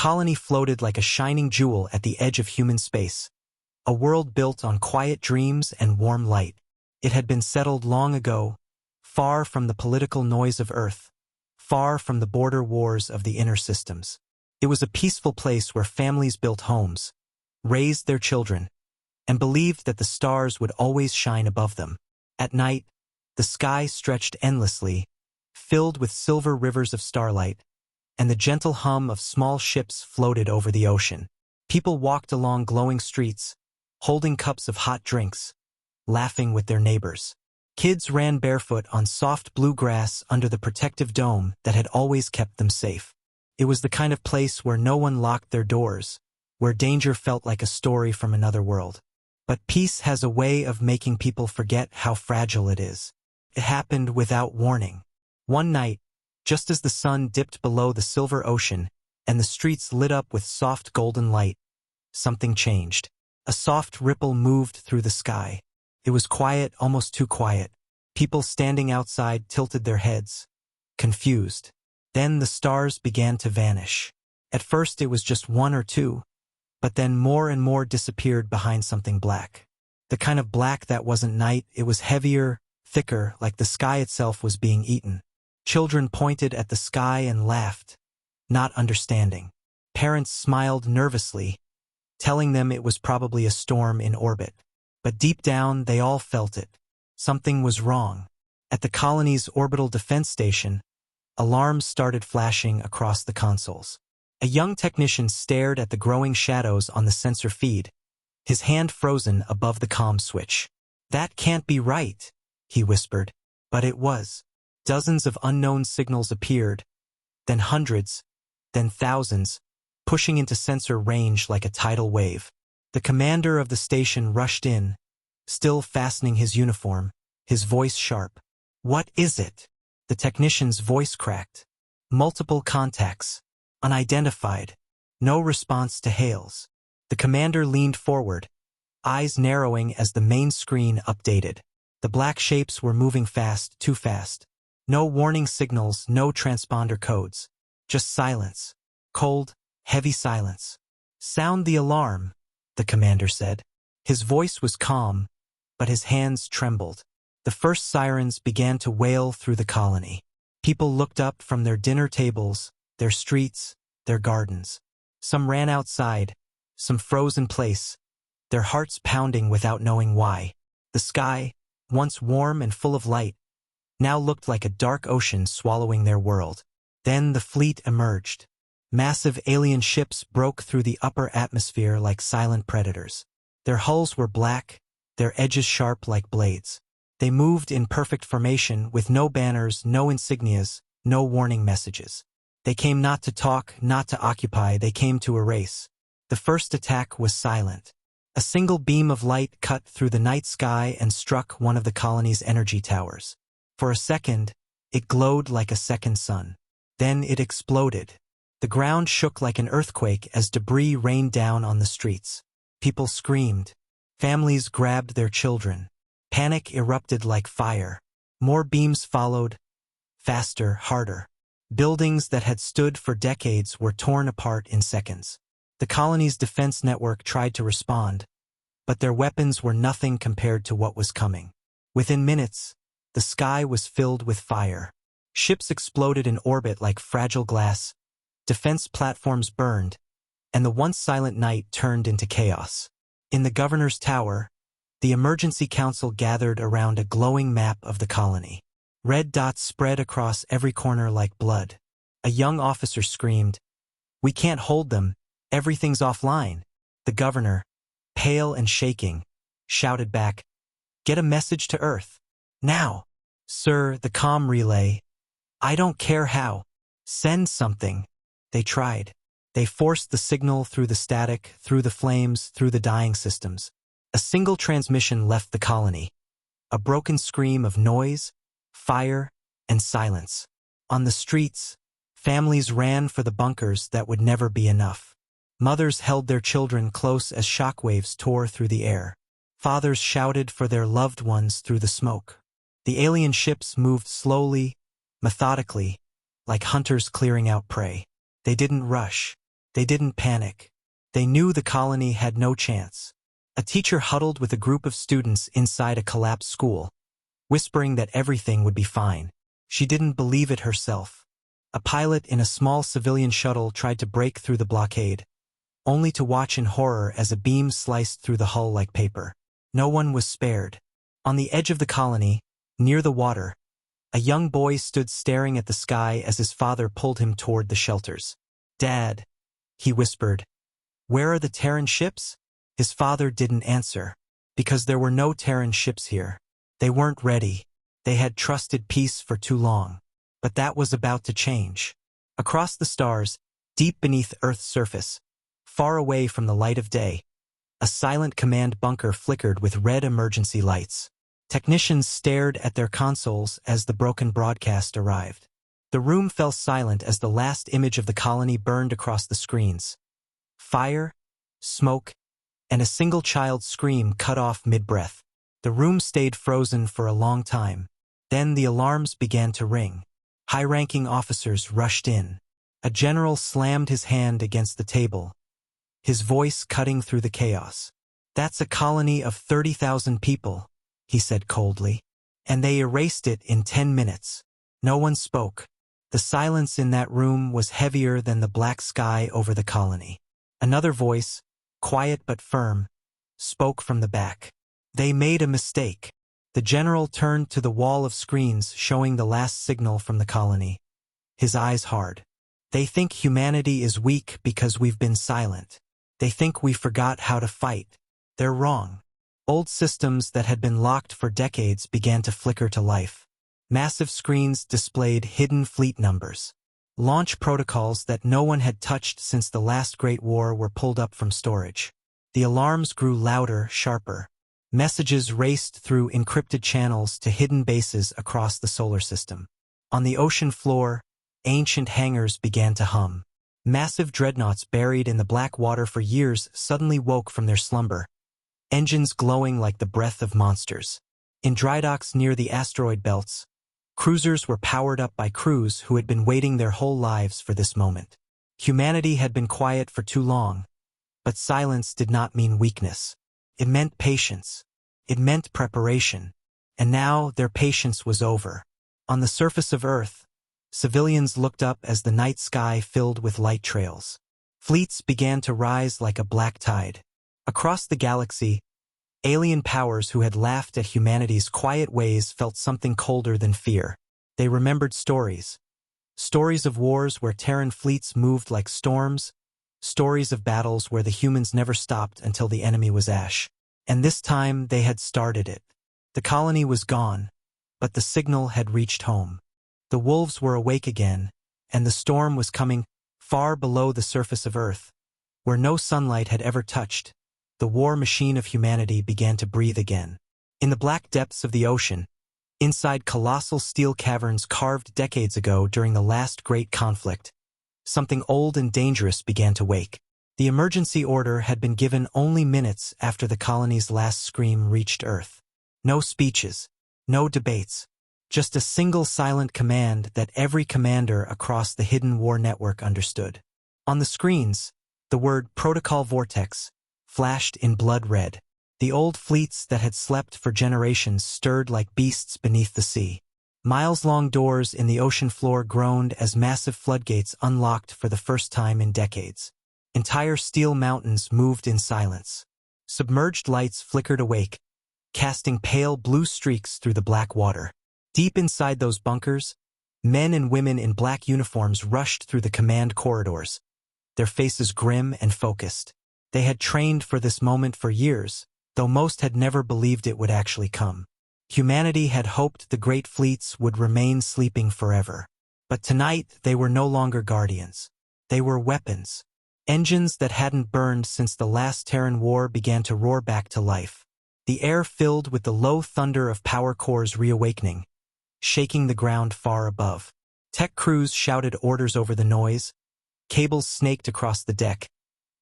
colony floated like a shining jewel at the edge of human space, a world built on quiet dreams and warm light. It had been settled long ago, far from the political noise of Earth, far from the border wars of the inner systems. It was a peaceful place where families built homes, raised their children, and believed that the stars would always shine above them. At night, the sky stretched endlessly, filled with silver rivers of starlight, and the gentle hum of small ships floated over the ocean. People walked along glowing streets, holding cups of hot drinks, laughing with their neighbors. Kids ran barefoot on soft blue grass under the protective dome that had always kept them safe. It was the kind of place where no one locked their doors, where danger felt like a story from another world. But peace has a way of making people forget how fragile it is. It happened without warning. One night, just as the sun dipped below the silver ocean and the streets lit up with soft golden light, something changed. A soft ripple moved through the sky. It was quiet, almost too quiet. People standing outside tilted their heads, confused. Then the stars began to vanish. At first it was just one or two, but then more and more disappeared behind something black. The kind of black that wasn't night, it was heavier, thicker, like the sky itself was being eaten. Children pointed at the sky and laughed, not understanding. Parents smiled nervously, telling them it was probably a storm in orbit. But deep down, they all felt it. Something was wrong. At the colony's orbital defense station, alarms started flashing across the consoles. A young technician stared at the growing shadows on the sensor feed, his hand frozen above the comm switch. "That can't be right," he whispered. But it was. Dozens of unknown signals appeared, then hundreds, then thousands, pushing into sensor range like a tidal wave. The commander of the station rushed in, still fastening his uniform, his voice sharp. "What is it?" The technician's voice cracked. "Multiple contacts. Unidentified. No response to hails." The commander leaned forward, eyes narrowing as the main screen updated. The black shapes were moving fast, too fast. No warning signals, no transponder codes. Just silence. Cold, heavy silence. "Sound the alarm," the commander said. His voice was calm, but his hands trembled. The first sirens began to wail through the colony. People looked up from their dinner tables, their streets, their gardens. Some ran outside, some froze in place, their hearts pounding without knowing why. The sky, once warm and full of light, now looked like a dark ocean swallowing their world. Then the fleet emerged. Massive alien ships broke through the upper atmosphere like silent predators. Their hulls were black, their edges sharp like blades. They moved in perfect formation with no banners, no insignias, no warning messages. They came not to talk, not to occupy, they came to erase. The first attack was silent. A single beam of light cut through the night sky and struck one of the colony's energy towers. For a second, it glowed like a second sun. Then it exploded. The ground shook like an earthquake as debris rained down on the streets. People screamed. Families grabbed their children. Panic erupted like fire. More beams followed, faster, harder. Buildings that had stood for decades were torn apart in seconds. The colony's defense network tried to respond, but their weapons were nothing compared to what was coming. Within minutes, the sky was filled with fire. Ships exploded in orbit like fragile glass, defense platforms burned, and the once silent night turned into chaos. In the governor's tower, the emergency council gathered around a glowing map of the colony. Red dots spread across every corner like blood. A young officer screamed, "We can't hold them, everything's offline." The governor, pale and shaking, shouted back, "Get a message to Earth. Now." "Sir," the comm relay, "I don't care how. Send something." They tried. They forced the signal through the static, through the flames, through the dying systems. A single transmission left the colony. A broken scream of noise, fire, and silence. On the streets, families ran for the bunkers that would never be enough. Mothers held their children close as shockwaves tore through the air. Fathers shouted for their loved ones through the smoke. The alien ships moved slowly, methodically, like hunters clearing out prey. They didn't rush. They didn't panic. They knew the colony had no chance. A teacher huddled with a group of students inside a collapsed school, whispering that everything would be fine. She didn't believe it herself. A pilot in a small civilian shuttle tried to break through the blockade, only to watch in horror as a beam sliced through the hull like paper. No one was spared. On the edge of the colony, near the water, a young boy stood staring at the sky as his father pulled him toward the shelters. "Dad," he whispered, "where are the Terran ships?" His father didn't answer, because there were no Terran ships here. They weren't ready. They had trusted peace for too long. But that was about to change. Across the stars, deep beneath Earth's surface, far away from the light of day, a silent command bunker flickered with red emergency lights. Technicians stared at their consoles as the broken broadcast arrived. The room fell silent as the last image of the colony burned across the screens. Fire, smoke, and a single child's scream cut off mid-breath. The room stayed frozen for a long time. Then the alarms began to ring. High-ranking officers rushed in. A general slammed his hand against the table, his voice cutting through the chaos. "That's a colony of 30,000 people," he said coldly. "And they erased it in 10 minutes. No one spoke. The silence in that room was heavier than the black sky over the colony. Another voice, quiet but firm, spoke from the back. "They made a mistake." The general turned to the wall of screens showing the last signal from the colony, his eyes hard. "They think humanity is weak because we've been silent. They think we forgot how to fight. They're wrong." Old systems that had been locked for decades began to flicker to life. Massive screens displayed hidden fleet numbers. Launch protocols that no one had touched since the last Great War were pulled up from storage. The alarms grew louder, sharper. Messages raced through encrypted channels to hidden bases across the solar system. On the ocean floor, ancient hangars began to hum. Massive dreadnoughts buried in the black water for years suddenly woke from their slumber, engines glowing like the breath of monsters. In dry docks near the asteroid belts, cruisers were powered up by crews who had been waiting their whole lives for this moment. Humanity had been quiet for too long, but silence did not mean weakness. It meant patience. It meant preparation. And now their patience was over. On the surface of Earth, civilians looked up as the night sky filled with light trails. Fleets began to rise like a black tide. Across the galaxy, alien powers who had laughed at humanity's quiet ways felt something colder than fear. They remembered stories. Stories of wars where Terran fleets moved like storms, stories of battles where the humans never stopped until the enemy was ash. And this time they had started it. The colony was gone, but the signal had reached home. The wolves were awake again, and the storm was coming far below the surface of Earth, where no sunlight had ever touched. The war machine of humanity began to breathe again. In the black depths of the ocean, inside colossal steel caverns carved decades ago during the last great conflict, something old and dangerous began to wake. The emergency order had been given only minutes after the colony's last scream reached Earth. No speeches, no debates, just a single silent command that every commander across the hidden war network understood. On the screens, the word Protocol Vortex flashed in blood red. The old fleets that had slept for generations stirred like beasts beneath the sea. Miles-long doors in the ocean floor groaned as massive floodgates unlocked for the first time in decades. Entire steel mountains moved in silence. Submerged lights flickered awake, casting pale blue streaks through the black water. Deep inside those bunkers, men and women in black uniforms rushed through the command corridors, their faces grim and focused. They had trained for this moment for years, though most had never believed it would actually come. Humanity had hoped the great fleets would remain sleeping forever. But tonight they were no longer guardians. They were weapons. Engines that hadn't burned since the last Terran War began to roar back to life. The air filled with the low thunder of power cores reawakening, shaking the ground far above. Tech crews shouted orders over the noise, cables snaked across the deck,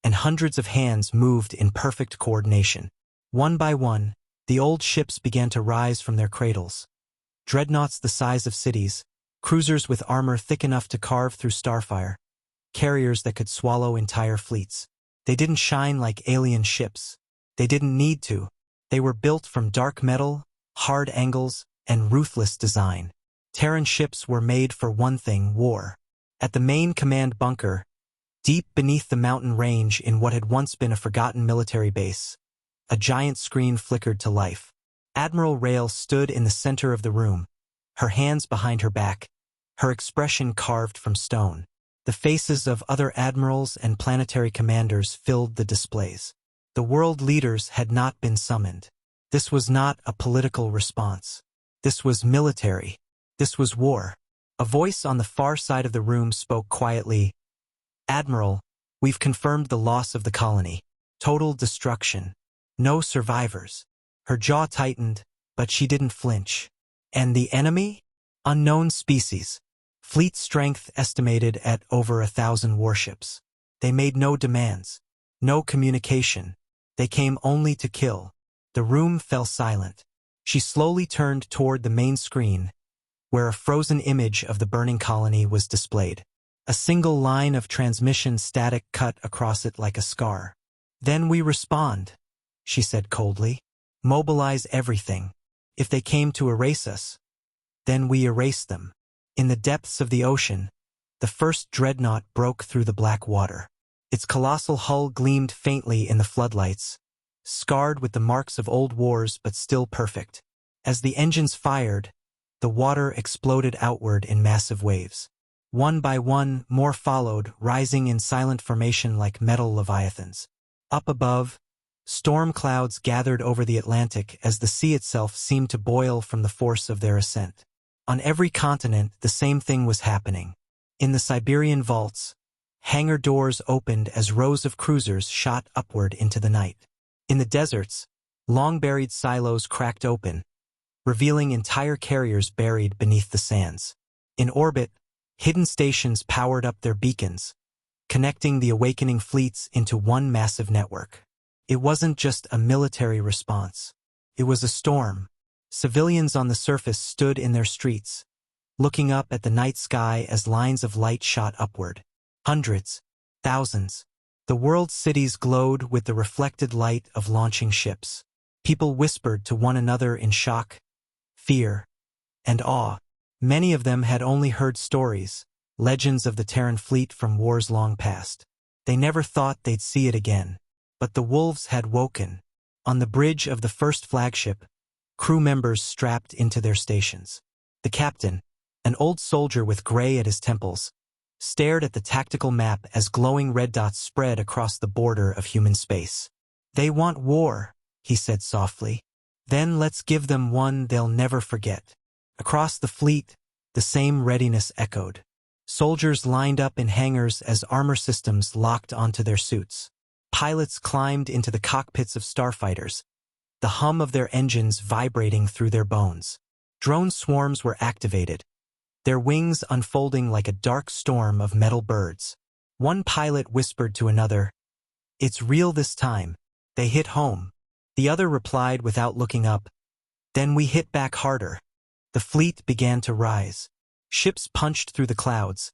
and hundreds of hands moved in perfect coordination. One by one, the old ships began to rise from their cradles. Dreadnoughts the size of cities, cruisers with armor thick enough to carve through starfire, carriers that could swallow entire fleets. They didn't shine like alien ships. They didn't need to. They were built from dark metal, hard angles, and ruthless design. Terran ships were made for one thing: war. At the main command bunker, deep beneath the mountain range in what had once been a forgotten military base, a giant screen flickered to life. Admiral Rail stood in the center of the room, her hands behind her back, her expression carved from stone. The faces of other admirals and planetary commanders filled the displays. The world leaders had not been summoned. This was not a political response. This was military. This was war. A voice on the far side of the room spoke quietly. "Admiral, we've confirmed the loss of the colony. Total destruction. No survivors." Her jaw tightened, but she didn't flinch. "And the enemy? Unknown species. Fleet strength estimated at over 1,000 warships. They made no demands. No communication. They came only to kill." The room fell silent. She slowly turned toward the main screen, where a frozen image of the burning colony was displayed. A single line of transmission static cut across it like a scar. "Then we respond," she said coldly. "Mobilize everything. If they came to erase us, then we erase them." In the depths of the ocean, the first dreadnought broke through the black water. Its colossal hull gleamed faintly in the floodlights, scarred with the marks of old wars but still perfect. As the engines fired, the water exploded outward in massive waves. One by one, more followed, rising in silent formation like metal leviathans. Up above, storm clouds gathered over the Atlantic as the sea itself seemed to boil from the force of their ascent. On every continent, the same thing was happening. In the Siberian vaults, hangar doors opened as rows of cruisers shot upward into the night. In the deserts, long-buried silos cracked open, revealing entire carriers buried beneath the sands. In orbit, hidden stations powered up their beacons, connecting the awakening fleets into one massive network. It wasn't just a military response. It was a storm. Civilians on the surface stood in their streets, looking up at the night sky as lines of light shot upward. Hundreds, thousands. The world's cities glowed with the reflected light of launching ships. People whispered to one another in shock, fear, and awe. Many of them had only heard stories, legends of the Terran fleet from wars long past. They never thought they'd see it again. But the wolves had woken. On the bridge of the first flagship, crew members strapped into their stations. The captain, an old soldier with gray at his temples, stared at the tactical map as glowing red dots spread across the border of human space. "They want war," he said softly. "Then let's give them one they'll never forget." Across the fleet, the same readiness echoed. Soldiers lined up in hangars as armor systems locked onto their suits. Pilots climbed into the cockpits of starfighters, the hum of their engines vibrating through their bones. Drone swarms were activated, their wings unfolding like a dark storm of metal birds. One pilot whispered to another, "It's real this time. They hit home." The other replied without looking up, "Then we hit back harder." The fleet began to rise. Ships punched through the clouds,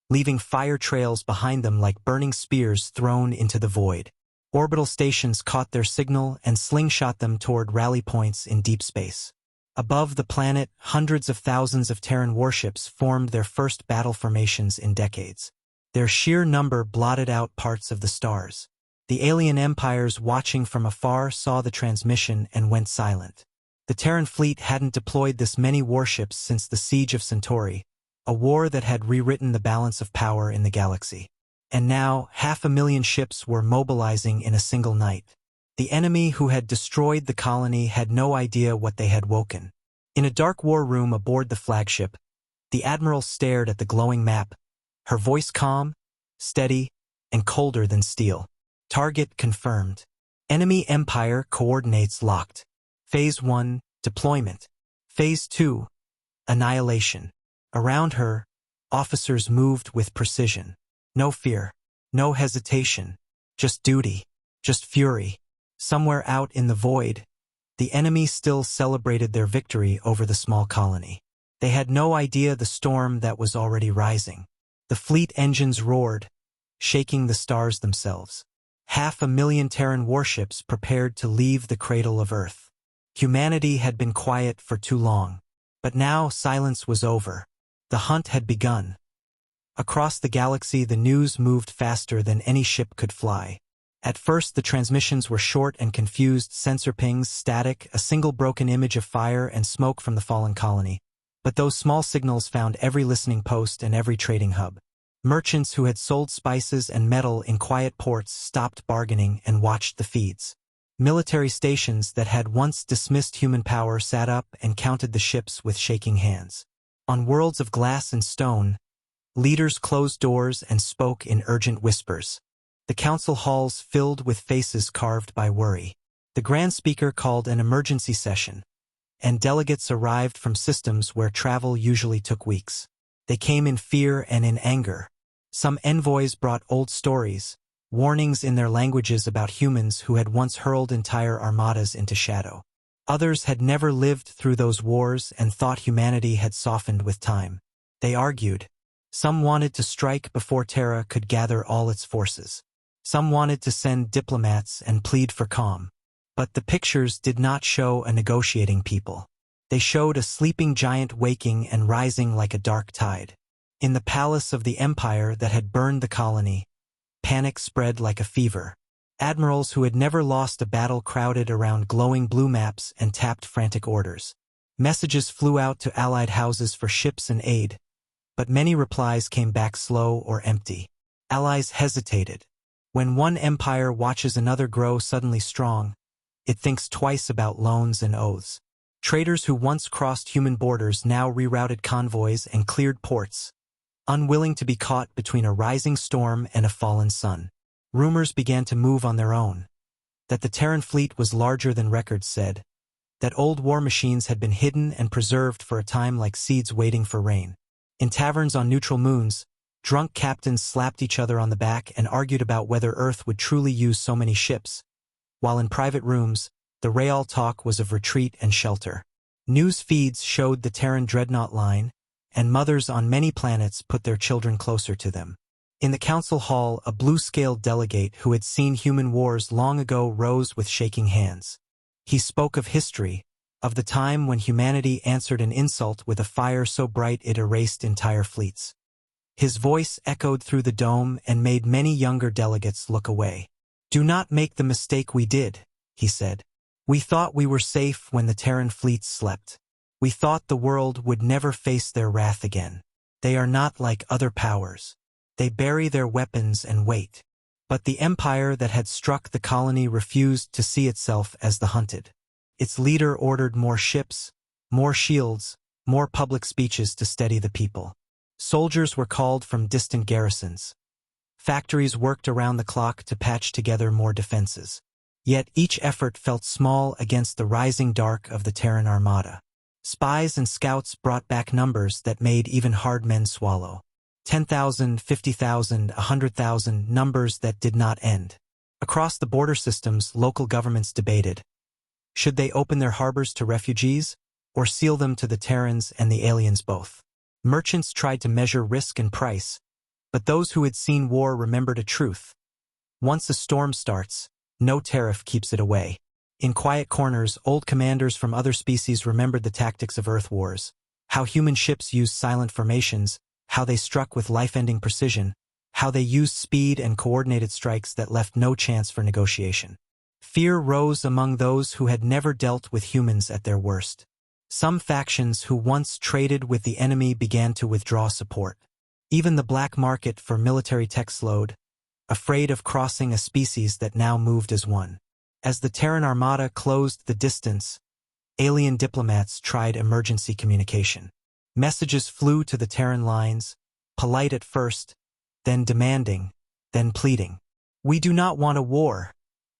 leaving fire trails behind them like burning spears thrown into the void. Orbital stations caught their signal and slingshot them toward rally points in deep space. Above the planet, hundreds of thousands of Terran warships formed their first battle formations in decades. Their sheer number blotted out parts of the stars. The alien empires watching from afar saw the transmission and went silent. The Terran fleet hadn't deployed this many warships since the Siege of Centauri, a war that had rewritten the balance of power in the galaxy. And now, 500,000 ships were mobilizing in a single night. The enemy who had destroyed the colony had no idea what they had woken. In a dark war room aboard the flagship, the admiral stared at the glowing map, her voice calm, steady, and colder than steel. Target confirmed. Enemy empire coordinates locked. Phase 1, deployment. Phase 2, annihilation. Around her, officers moved with precision. No fear, no hesitation, just duty, just fury. Somewhere out in the void, the enemy still celebrated their victory over the small colony. They had no idea the storm that was already rising. The fleet engines roared, shaking the stars themselves. 500,000 Terran warships prepared to leave the cradle of Earth. Humanity had been quiet for too long. But now silence was over. The hunt had begun. Across the galaxy, the news moved faster than any ship could fly. At first, the transmissions were short and confused, sensor pings, static, a single broken image of fire and smoke from the fallen colony. But those small signals found every listening post and every trading hub. Merchants who had sold spices and metal in quiet ports stopped bargaining and watched the feeds. Military stations that had once dismissed human power sat up and counted the ships with shaking hands. On worlds of glass and stone, leaders closed doors and spoke in urgent whispers. The council halls filled with faces carved by worry. The Grand Speaker called an emergency session, and delegates arrived from systems where travel usually took weeks. They came in fear and in anger. Some envoys brought old stories, warnings in their languages about humans who had once hurled entire armadas into shadow. Others had never lived through those wars and thought humanity had softened with time. They argued. Some wanted to strike before Terra could gather all its forces. Some wanted to send diplomats and plead for calm. But the pictures did not show a negotiating people. They showed a sleeping giant waking and rising like a dark tide. In the palace of the empire that had burned the colony, panic spread like a fever. Admirals who had never lost a battle crowded around glowing blue maps and tapped frantic orders. Messages flew out to allied houses for ships and aid, but many replies came back slow or empty. Allies hesitated. When one empire watches another grow suddenly strong, it thinks twice about loans and oaths. Traders who once crossed human borders now rerouted convoys and cleared ports, unwilling to be caught between a rising storm and a fallen sun. Rumors began to move on their own. That the Terran fleet was larger than records said. That old war machines had been hidden and preserved for a time like seeds waiting for rain. In taverns on neutral moons, drunk captains slapped each other on the back and argued about whether Earth would truly use so many ships, while in private rooms, the real talk was of retreat and shelter. News feeds showed the Terran dreadnought line, and mothers on many planets put their children closer to them. In the council hall, a blue-scaled delegate who had seen human wars long ago rose with shaking hands. He spoke of history, of the time when humanity answered an insult with a fire so bright it erased entire fleets. His voice echoed through the dome and made many younger delegates look away. "Do not make the mistake we did," he said. "We thought we were safe when the Terran fleets slept. We thought the world would never face their wrath again. They are not like other powers. They bury their weapons and wait." But the empire that had struck the colony refused to see itself as the hunted. Its leader ordered more ships, more shields, more public speeches to steady the people. Soldiers were called from distant garrisons. Factories worked around the clock to patch together more defenses. Yet each effort felt small against the rising dark of the Terran Armada. Spies and scouts brought back numbers that made even hard men swallow. 10,000, 50,000, 100,000, numbers that did not end. Across the border systems, local governments debated. Should they open their harbors to refugees, or seal them to the Terrans and the aliens both? Merchants tried to measure risk and price, but those who had seen war remembered a truth. Once a storm starts, no tariff keeps it away. In quiet corners, old commanders from other species remembered the tactics of Earth wars, how human ships used silent formations, how they struck with life-ending precision, how they used speed and coordinated strikes that left no chance for negotiation. Fear rose among those who had never dealt with humans at their worst. Some factions who once traded with the enemy began to withdraw support. Even the black market for military tech slowed, afraid of crossing a species that now moved as one. As the Terran Armada closed the distance, alien diplomats tried emergency communication. Messages flew to the Terran lines, polite at first, then demanding, then pleading. "We do not want a war,"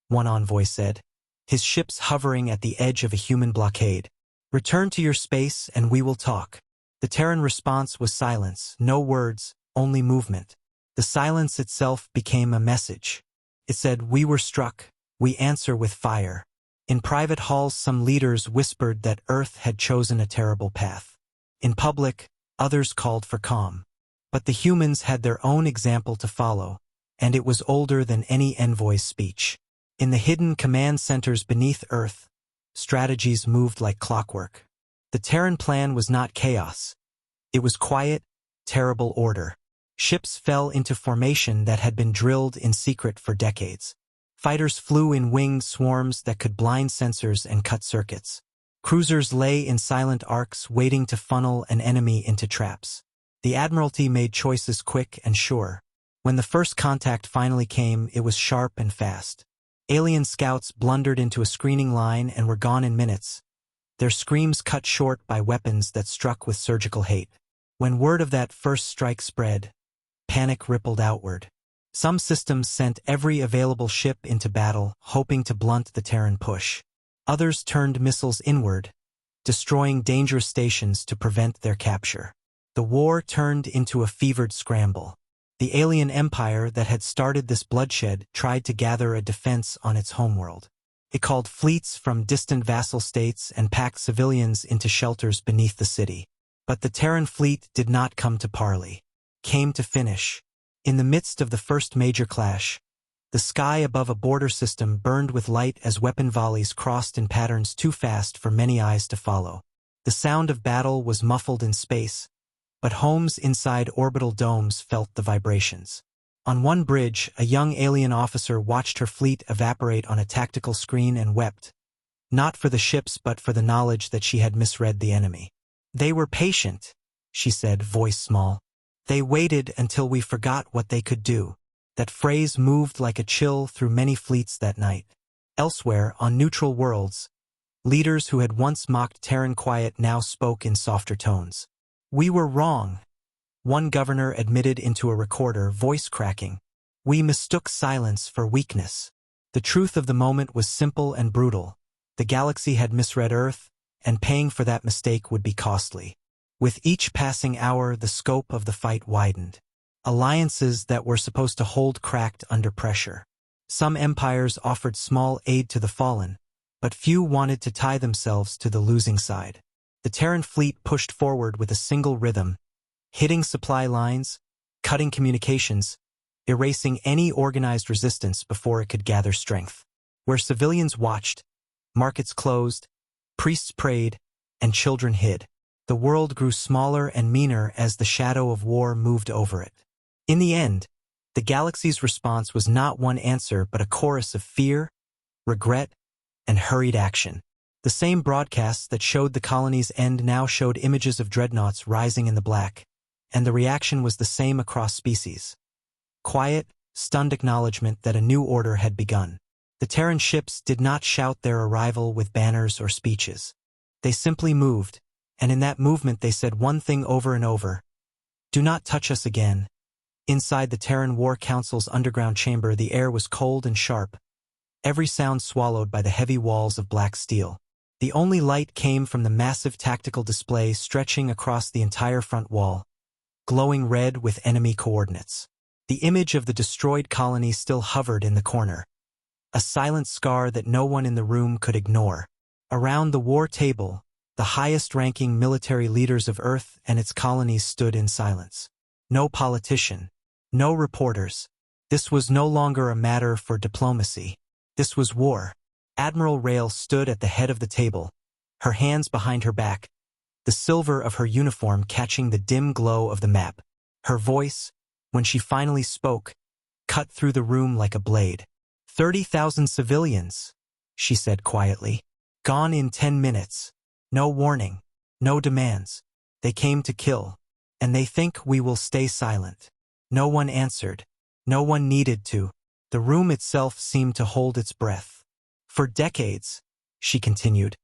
one envoy said, his ships hovering at the edge of a human blockade. "Return to your space and we will talk." The Terran response was silence, no words, only movement. The silence itself became a message. It said, "We were struck, we answer with fire." In private halls, some leaders whispered that Earth had chosen a terrible path. In public, others called for calm. But the humans had their own example to follow, and it was older than any envoy's speech. In the hidden command centers beneath Earth, strategies moved like clockwork. The Terran plan was not chaos. It was quiet, terrible order. Ships fell into formation that had been drilled in secret for decades. Fighters flew in winged swarms that could blind sensors and cut circuits. Cruisers lay in silent arcs waiting to funnel an enemy into traps. The Admiralty made choices quick and sure. When the first contact finally came, it was sharp and fast. Alien scouts blundered into a screening line and were gone in minutes, their screams cut short by weapons that struck with surgical hate. When word of that first strike spread, panic rippled outward. Some systems sent every available ship into battle, hoping to blunt the Terran push. Others turned missiles inward, destroying dangerous stations to prevent their capture. The war turned into a fevered scramble. The alien empire that had started this bloodshed tried to gather a defense on its homeworld. It called fleets from distant vassal states and packed civilians into shelters beneath the city. But the Terran fleet did not come to parley. Came to finish. In the midst of the first major clash, the sky above a border system burned with light as weapon volleys crossed in patterns too fast for many eyes to follow. The sound of battle was muffled in space, but homes inside orbital domes felt the vibrations. On one bridge, a young alien officer watched her fleet evaporate on a tactical screen and wept, not for the ships but for the knowledge that she had misread the enemy. "They were patient," she said, voice small. "They waited until we forgot what they could do." That phrase moved like a chill through many fleets that night. Elsewhere, on neutral worlds, leaders who had once mocked Terran quiet now spoke in softer tones. "We were wrong," one governor admitted into a recorder, voice cracking. "We mistook silence for weakness." The truth of the moment was simple and brutal. The galaxy had misread Earth, and paying for that mistake would be costly. With each passing hour, the scope of the fight widened. Alliances that were supposed to hold cracked under pressure. Some empires offered small aid to the fallen, but few wanted to tie themselves to the losing side. The Terran fleet pushed forward with a single rhythm, hitting supply lines, cutting communications, erasing any organized resistance before it could gather strength. Where civilians watched, markets closed, priests prayed, and children hid. The world grew smaller and meaner as the shadow of war moved over it. In the end, the galaxy's response was not one answer but a chorus of fear, regret, and hurried action. The same broadcasts that showed the colony's end now showed images of dreadnoughts rising in the black, and the reaction was the same across species. Quiet, stunned acknowledgement that a new order had begun. The Terran ships did not shout their arrival with banners or speeches. They simply moved, and in that movement they said one thing over and over: "Do not touch us again." Inside the Terran War Council's underground chamber, the air was cold and sharp, every sound swallowed by the heavy walls of black steel. The only light came from the massive tactical display stretching across the entire front wall, glowing red with enemy coordinates. The image of the destroyed colony still hovered in the corner, a silent scar that no one in the room could ignore. Around the war table, the highest-ranking military leaders of Earth and its colonies stood in silence. No politician, no reporters. This was no longer a matter for diplomacy. This was war. Admiral Rail stood at the head of the table, her hands behind her back, the silver of her uniform catching the dim glow of the map. Her voice, when she finally spoke, cut through the room like a blade. 30,000 civilians, she said quietly. Gone in 10 minutes. No warning, no demands. They came to kill, and they think we will stay silent. No one answered. No one needed to. The room itself seemed to hold its breath. For decades, she continued,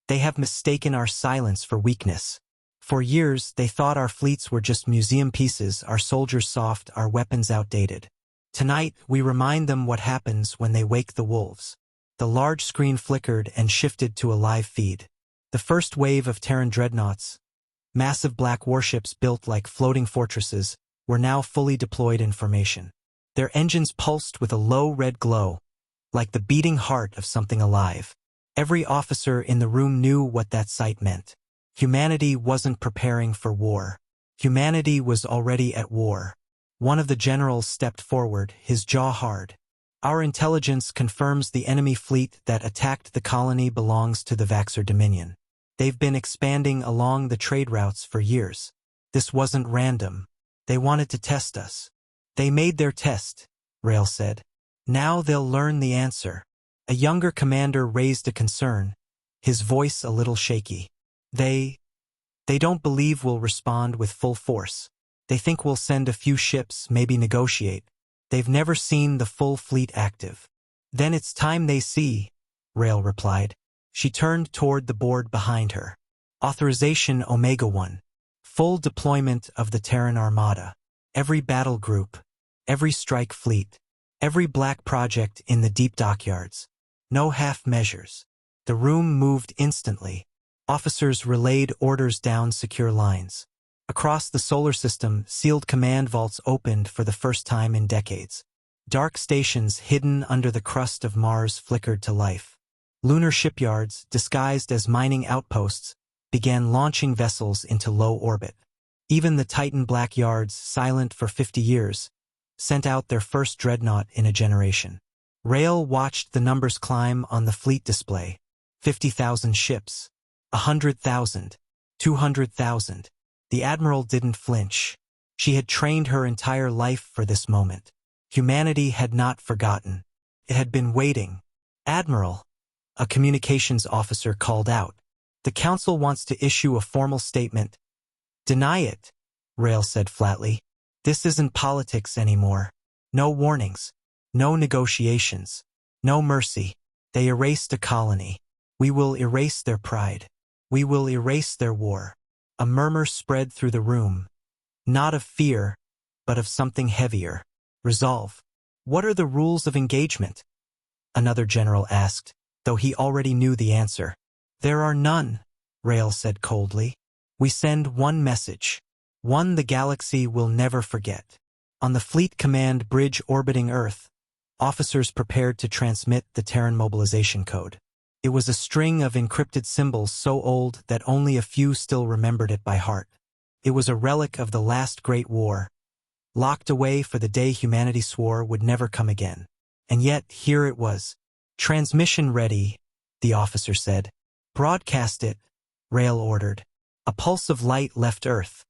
they have mistaken our silence for weakness. For years, they thought our fleets were just museum pieces, our soldiers soft, our weapons outdated. Tonight, we remind them what happens when they wake the wolves. The large screen flickered and shifted to a live feed. The first wave of Terran dreadnoughts, massive black warships built like floating fortresses, were now fully deployed in formation. Their engines pulsed with a low red glow, like the beating heart of something alive. Every officer in the room knew what that sight meant. Humanity wasn't preparing for war. Humanity was already at war. One of the generals stepped forward, his jaw hard. Our intelligence confirms the enemy fleet that attacked the colony belongs to the Vaxxer Dominion. They've been expanding along the trade routes for years. This wasn't random. They wanted to test us. They made their test, Rail said. Now they'll learn the answer. A younger commander raised a concern, his voice a little shaky. They don't believe we'll respond with full force. They think we'll send a few ships, maybe negotiate. They've never seen the full fleet active. Then it's time they see, Rail replied. She turned toward the board behind her. Authorization Omega-1. Full deployment of the Terran Armada. Every battle group. Every strike fleet. Every black project in the deep dockyards. No half measures. The room moved instantly. Officers relayed orders down secure lines. Across the solar system, sealed command vaults opened for the first time in decades. Dark stations hidden under the crust of Mars flickered to life. Lunar shipyards, disguised as mining outposts, began launching vessels into low orbit. Even the Titan black yards, silent for 50 years, sent out their first dreadnought in a generation. Rail watched the numbers climb on the fleet display. 50,000 ships. 100,000. 200,000. The Admiral didn't flinch. She had trained her entire life for this moment. Humanity had not forgotten. It had been waiting. Admiral, a communications officer called out. The Council wants to issue a formal statement. Deny it, Rail said flatly. This isn't politics anymore. No warnings. No negotiations. No mercy. They erased a colony. We will erase their pride. We will erase their war. A murmur spread through the room. Not of fear, but of something heavier. Resolve. What are the rules of engagement? Another general asked, though he already knew the answer. There are none, Rail said coldly. We send one message. One the galaxy will never forget. On the Fleet Command bridge orbiting Earth, officers prepared to transmit the Terran mobilization code. It was a string of encrypted symbols so old that only a few still remembered it by heart. It was a relic of the last Great War, locked away for the day humanity swore would never come again. And yet, here it was. Transmission ready, the officer said. Broadcast it, Rail ordered. A pulse of light left Earth,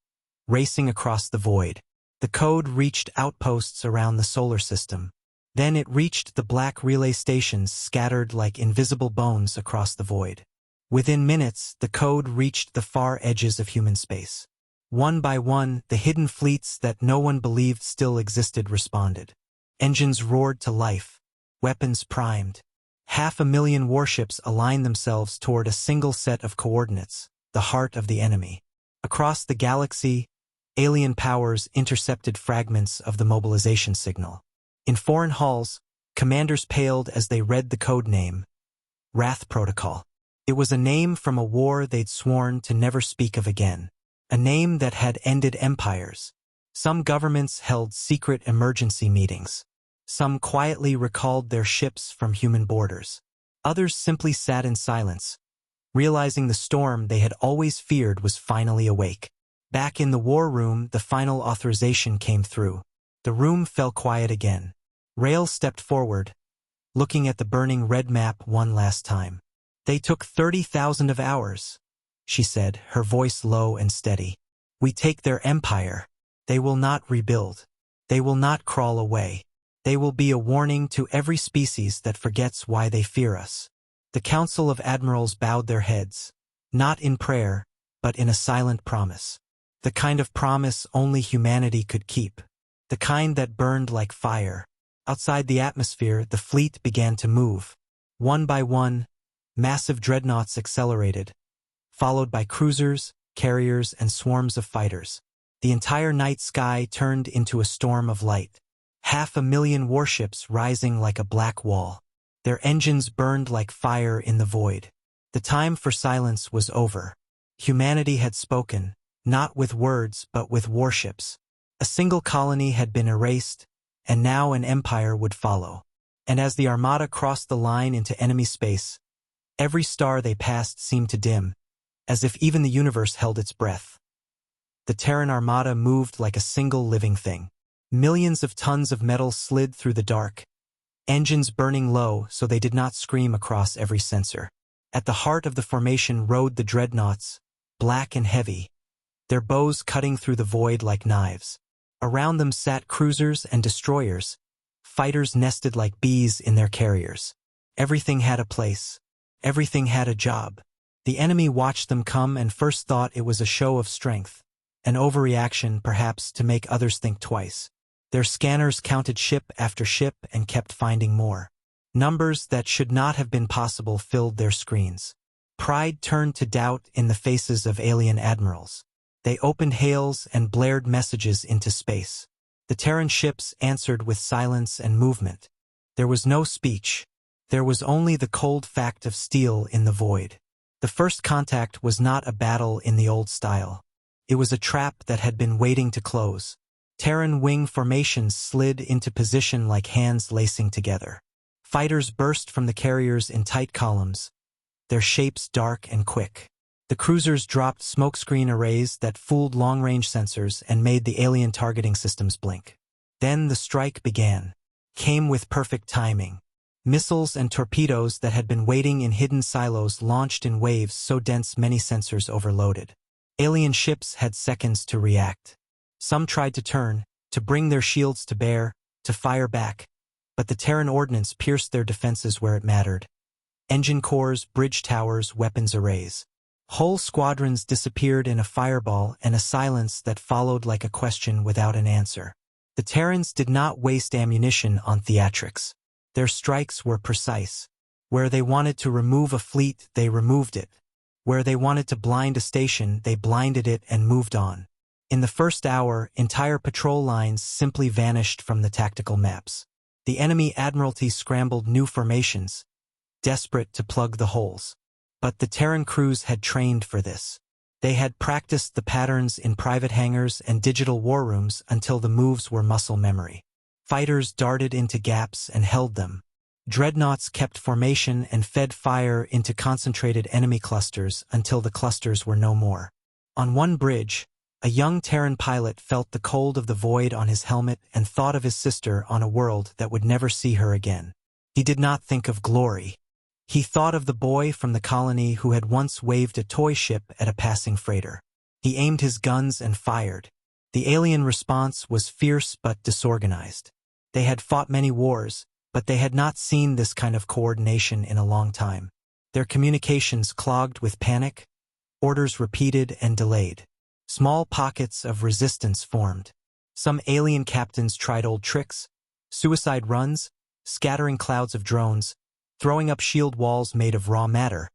racing across the void. The code reached outposts around the solar system. Then it reached the black relay stations scattered like invisible bones across the void. Within minutes, the code reached the far edges of human space. One by one, the hidden fleets that no one believed still existed responded. Engines roared to life. Weapons primed. 500,000 warships aligned themselves toward a single set of coordinates, the heart of the enemy. Across the galaxy, alien powers intercepted fragments of the mobilization signal. In foreign halls, commanders paled as they read the code name, Wrath Protocol. It was a name from a war they'd sworn to never speak of again. A name that had ended empires. Some governments held secret emergency meetings. Some quietly recalled their ships from human borders. Others simply sat in silence, realizing the storm they had always feared was finally awake. Back in the war room, the final authorization came through. The room fell quiet again. Rail stepped forward, looking at the burning red map one last time. They took 30,000 of ours, she said, her voice low and steady. We take their empire. They will not rebuild. They will not crawl away. They will be a warning to every species that forgets why they fear us. The Council of Admirals bowed their heads, not in prayer, but in a silent promise. The kind of promise only humanity could keep. The kind that burned like fire. Outside the atmosphere, the fleet began to move. One by one, massive dreadnoughts accelerated, followed by cruisers, carriers, and swarms of fighters. The entire night sky turned into a storm of light. 500,000 warships rising like a black wall. Their engines burned like fire in the void. The time for silence was over. Humanity had spoken, not with words but with warships. A single colony had been erased, and now an empire would follow. And as the Armada crossed the line into enemy space, every star they passed seemed to dim, as if even the universe held its breath. The Terran Armada moved like a single living thing. Millions of tons of metal slid through the dark, engines burning low so they did not scream across every sensor. At the heart of the formation rode the dreadnoughts, black and heavy, their bows cutting through the void like knives. Around them sat cruisers and destroyers, fighters nested like bees in their carriers. Everything had a place. Everything had a job. The enemy watched them come and first thought it was a show of strength, an overreaction perhaps to make others think twice. Their scanners counted ship after ship and kept finding more. Numbers that should not have been possible filled their screens. Pride turned to doubt in the faces of alien admirals. They opened hails and blared messages into space. The Terran ships answered with silence and movement. There was no speech. There was only the cold fact of steel in the void. The first contact was not a battle in the old style. It was a trap that had been waiting to close. Terran wing formations slid into position like hands lacing together. Fighters burst from the carriers in tight columns, their shapes dark and quick. The cruisers dropped smokescreen arrays that fooled long-range sensors and made the alien targeting systems blink. Then the strike began. Came with perfect timing. Missiles and torpedoes that had been waiting in hidden silos launched in waves so dense many sensors overloaded. Alien ships had seconds to react. Some tried to turn, to bring their shields to bear, to fire back, but the Terran ordnance pierced their defenses where it mattered. Engine cores, bridge towers, weapons arrays. Whole squadrons disappeared in a fireball and a silence that followed like a question without an answer. The Terrans did not waste ammunition on theatrics. Their strikes were precise. Where they wanted to remove a fleet, they removed it. Where they wanted to blind a station, they blinded it and moved on. In the first hour, entire patrol lines simply vanished from the tactical maps. The enemy admiralty scrambled new formations, desperate to plug the holes. But the Terran crews had trained for this. They had practiced the patterns in private hangars and digital war rooms until the moves were muscle memory. Fighters darted into gaps and held them. Dreadnoughts kept formation and fed fire into concentrated enemy clusters until the clusters were no more. On one bridge, a young Terran pilot felt the cold of the void on his helmet and thought of his sister on a world that would never see her again. He did not think of glory. He thought of the boy from the colony who had once waved a toy ship at a passing freighter. He aimed his guns and fired. The alien response was fierce but disorganized. They had fought many wars, but they had not seen this kind of coordination in a long time. Their communications clogged with panic, orders repeated and delayed. Small pockets of resistance formed. Some alien captains tried old tricks, suicide runs, scattering clouds of drones, throwing up shield walls made of raw matter.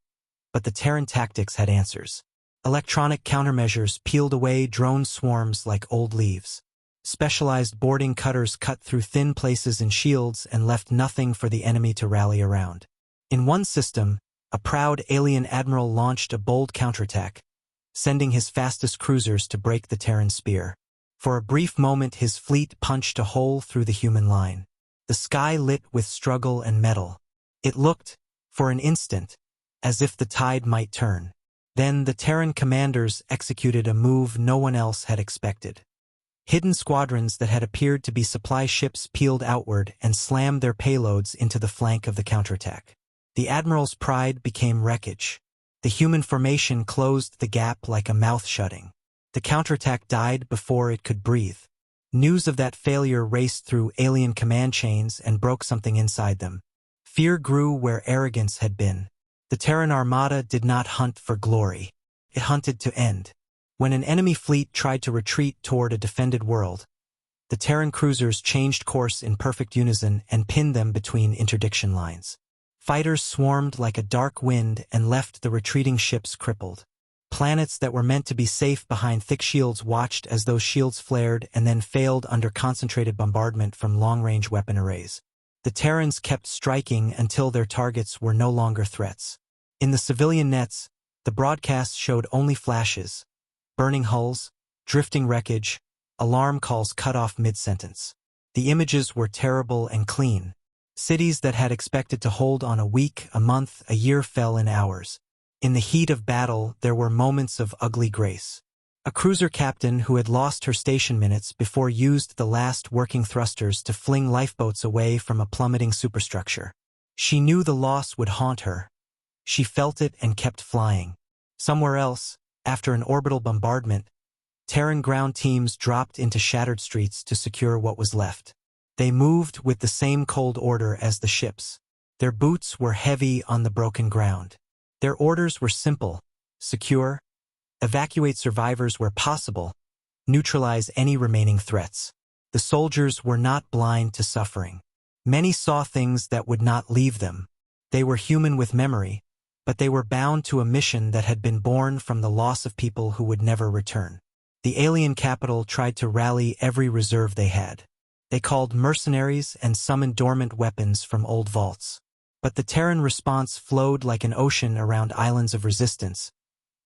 But the Terran tactics had answers. Electronic countermeasures peeled away drone swarms like old leaves. Specialized boarding cutters cut through thin places in shields and left nothing for the enemy to rally around. In one system, a proud alien admiral launched a bold counterattack, sending his fastest cruisers to break the Terran spear. For a brief moment his fleet punched a hole through the human line. The sky lit with struggle and metal. It looked, for an instant, as if the tide might turn. Then the Terran commanders executed a move no one else had expected. Hidden squadrons that had appeared to be supply ships peeled outward and slammed their payloads into the flank of the counterattack. The admiral's pride became wreckage. The human formation closed the gap like a mouth shutting. The counterattack died before it could breathe. News of that failure raced through alien command chains and broke something inside them. Fear grew where arrogance had been. The Terran Armada did not hunt for glory. It hunted to end. When an enemy fleet tried to retreat toward a defended world, the Terran cruisers changed course in perfect unison and pinned them between interdiction lines. Fighters swarmed like a dark wind and left the retreating ships crippled. Planets that were meant to be safe behind thick shields watched as those shields flared and then failed under concentrated bombardment from long-range weapon arrays. The Terrans kept striking until their targets were no longer threats. In the civilian nets, the broadcasts showed only flashes, burning hulls, drifting wreckage, alarm calls cut off mid-sentence. The images were terrible and clean. Cities that had expected to hold on a week, a month, a year fell in hours. In the heat of battle, there were moments of ugly grace. A cruiser captain who had lost her station minutes before used the last working thrusters to fling lifeboats away from a plummeting superstructure. She knew the loss would haunt her. She felt it and kept flying. Somewhere else, after an orbital bombardment, Terran ground teams dropped into shattered streets to secure what was left. They moved with the same cold order as the ships. Their boots were heavy on the broken ground. Their orders were simple: secure, evacuate survivors where possible, neutralize any remaining threats. The soldiers were not blind to suffering. Many saw things that would not leave them. They were human with memory, but they were bound to a mission that had been born from the loss of people who would never return. The alien capital tried to rally every reserve they had. They called mercenaries and summoned dormant weapons from old vaults. But the Terran response flowed like an ocean around islands of resistance,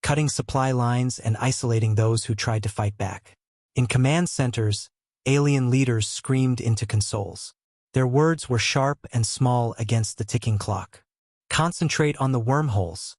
cutting supply lines and isolating those who tried to fight back. In command centers, alien leaders screamed into consoles. Their words were sharp and small against the ticking clock. "Concentrate on the wormholes,"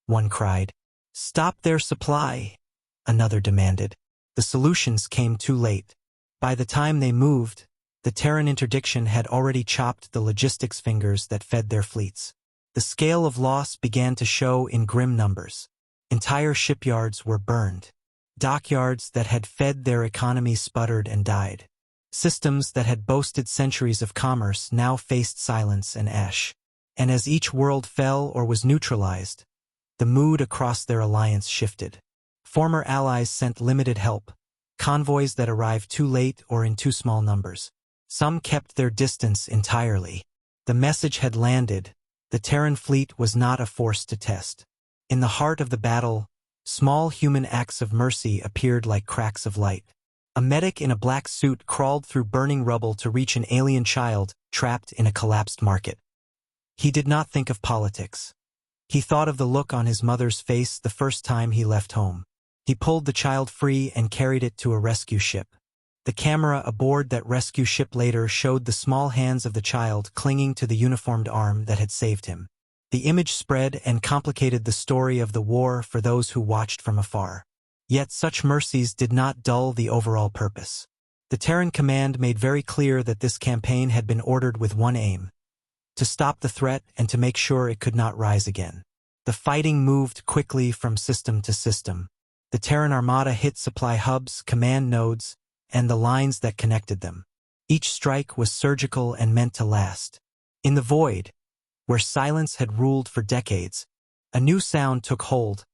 one cried. "Stop their supply," another demanded. The solutions came too late. By the time they moved, the Terran interdiction had already chopped the logistics fingers that fed their fleets. The scale of loss began to show in grim numbers. Entire shipyards were burned. Dockyards that had fed their economy sputtered and died. Systems that had boasted centuries of commerce now faced silence and ash. And as each world fell or was neutralized, the mood across their alliance shifted. Former allies sent limited help, convoys that arrived too late or in too small numbers. Some kept their distance entirely. The message had landed. The Terran fleet was not a force to test. In the heart of the battle, small human acts of mercy appeared like cracks of light. A medic in a black suit crawled through burning rubble to reach an alien child trapped in a collapsed market. He did not think of politics. He thought of the look on his mother's face the first time he left home. He pulled the child free and carried it to a rescue ship. The camera aboard that rescue ship later showed the small hands of the child clinging to the uniformed arm that had saved him. The image spread and complicated the story of the war for those who watched from afar. Yet such mercies did not dull the overall purpose. The Terran command made very clear that this campaign had been ordered with one aim: to stop the threat and to make sure it could not rise again. The fighting moved quickly from system to system. The Terran Armada hit supply hubs, command nodes, and the lines that connected them. Each strike was surgical and meant to last. In the void, where silence had ruled for decades, a new sound took hold: